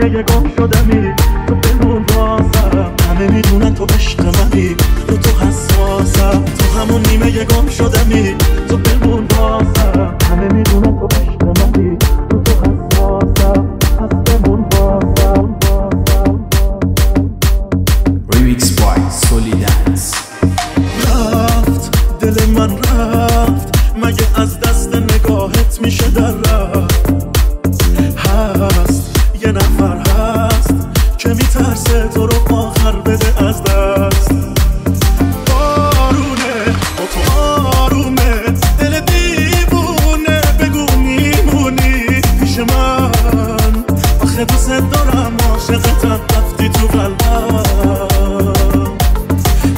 نیمه گم شدمی، تو بمون واسم. همه میدونن تو عشق منی، رو تو حساسم. تو همون نیمه گم شدمی، تو بمون واسم. همه میدونن تو عشق منی، رو تو حساسم. پس بمون واسم. Remix by Solidance. رفت دل من رفت، مگه از دست نگاهت میشه در رفت؟ هست یه نفر هست که میترسه تو رو آخر بده از دست. بارونه با تو آرومه، دل دیوونه، بگو میمونی پیش من. آخه دوست دارم، عاشقتم، رفتی تو قلبم.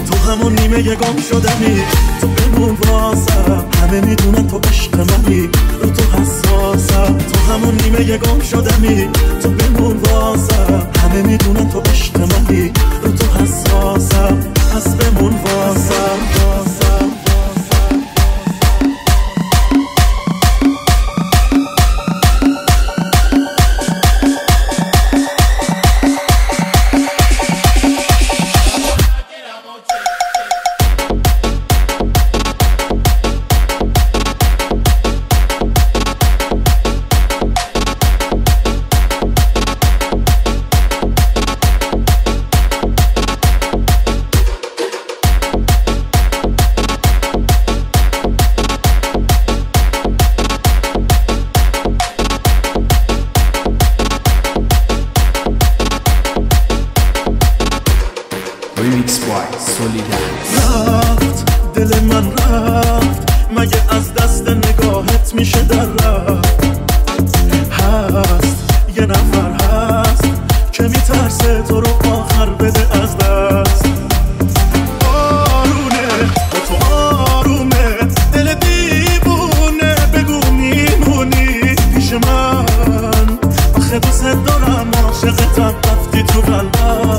تو همون نیمه گم شدمی، تو بمون واسم. همه میدونن تو عشق منی، رو تو حساسم. تو همون نیمه گم شدمی، تو بمون واسم. همه میدونن تو عشق منی، رو تو حساسم. پس بمون واسم. Remix by Solidance. رفت دل من رفت، مگه از دست نگاهت میشه در رفت؟ هست یه نفر هست که میترسه تو رو آخر بده از دست. بارونه با تو آرومه، دل دیوونه، بگو میمونی پیش من. آخه دوست دارم، عاشقتم، رفتی تو قلبم.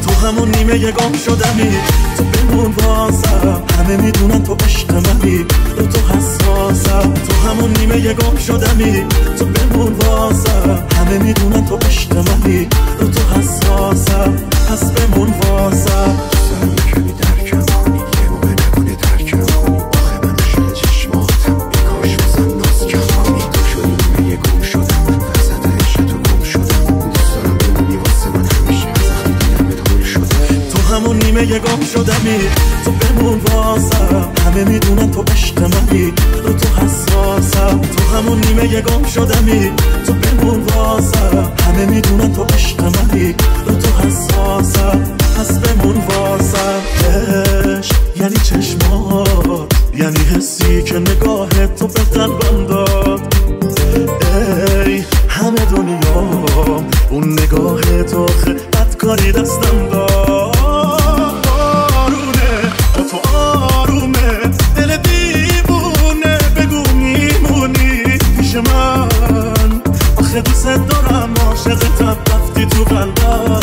تو همون نیمه گم شدمی، تو بمون واسم. همه میدونن تو عشق منی، رو تو حساسم. تو همون نیمه گم شدمی، تو بمون واسم. همه میدونن تو عشق منی، رو تو حساسم. پس بمون واسم. سر میکنی درکم کنی، یه موقع نکنی درکم کنی. آخه من نشده چشماتم، بیکاش بزن ناز کم کنی. تو شدی نیمه گم شدم، من وسط عشق تو گم شدم. دوست دارم بمونی واسه من همیشه، از وقتی دیدمت هول شدم. تو همون نیمه گم شدمی، تو بمون واسم. همه میدونن تو عشق منی، رو تو حساسم. تو همون نیمه گم شدمی، تو بمون واسم. همه میدونن تو عشق منی، رو تو حساسم. پس بمون واسم. عشق یعنی چشمات، یعنی حسی که نگاهت تو به قلبم داد. ای همه دنیا اون نگاه تو، بدکاری دستم داد. بارونه با تو آرومه، دل دیوونه، بگو میمونی پیش من. آخه دوست دارم، عاشقتم، رفتی تو قلبم.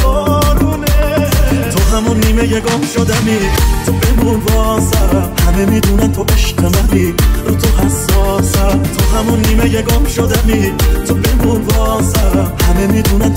بارونه تو همون نیمه گم شدمی، تو بمون واسم. همه میدونن تو عشق منی، رو تو حساسم. تو همون نیمه گم شدمی، تو بمون واسم. همه میدونن